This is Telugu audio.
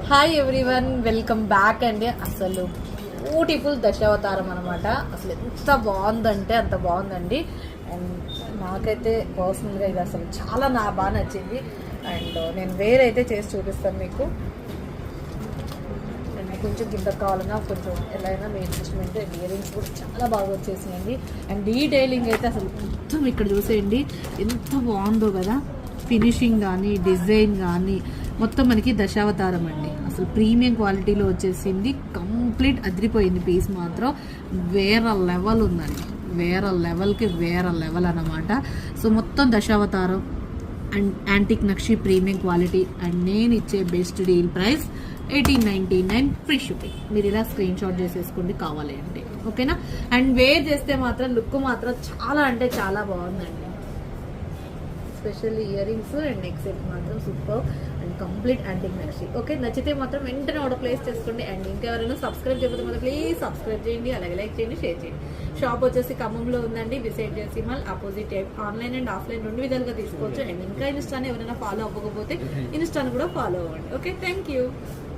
హాయ్ ఎవ్రీవన్, వెల్కమ్ బ్యాక్ అండి. అసలు బ్యూటిఫుల్ దశావతారం అనమాట. అసలు ఎంత బాగుందంటే అంత బాగుందండి. అండ్ నాకైతే పర్సనల్గా ఇది అసలు చాలా బాగా నచ్చింది. అండ్ నేను వేరైతే చేసి చూపిస్తాను మీకు. అండ్ కొంచెం కింద కావాలన్నా కొంచెం ఎలా అయినా మీ ఇన్వెస్ట్మెంట్. ఇయరింగ్స్ కూడా చాలా బాగా వచ్చేసినాయండి. అండ్ డీటెయిలింగ్ అయితే అసలు మొత్తం ఇక్కడ చూసేయండి ఎంత బాగుందో కదా. ఫినిషింగ్ కానీ డిజైన్ కానీ మొత్తం మనకి దశావతారం అండి. అసలు ప్రీమియం క్వాలిటీలో వచ్చేసింది. కంప్లీట్ అదిరిపోయింది. పీస్ మాత్రం వేరే లెవెల్ ఉందండి. వేరే లెవెల్ అన్నమాట. సో మొత్తం Dashavataram and antique nakshi premium quality. And నేను ఇచ్చే best deal price 1899 free shipping. మీరు ఇలా స్క్రీన్ షాట్ చేసేసుకోండి కావాలి అంటే, ఓకేనా. అండ్ వేర్ చేస్తే మాత్రం లుక్ మాత్రం చాలా అంటే చాలా బాగుందండి. Specially earrings and neck set మాత్రం super and complete antique nakshi. Okay, నచ్చితే మాత్రం వెంటనే ఆర్డర్ ప్లేస్ చేసుకోండి. అండ్ ఇంకెవరైనా సబ్స్క్రైబ్ చేయకపోతే మాత్రం ప్లీజ్ సబ్స్క్రైబ్ చేయండి, అలాగే లైక్ చేయండి, షేర్ చేయండి. షాప్ వచ్చేసి ఖమ్మంలో ఉందండి, beside Jersey mall opposite. Online and offline రెండు విధాలుగా తీసుకోవచ్చు. అండ్ ఇంకా ఇన్స్టాని ఎవరైనా ఫాలో అవ్వకపోతే ఇన్స్టాని కూడా ఫాలో అవ్వండి. Okay, thank you.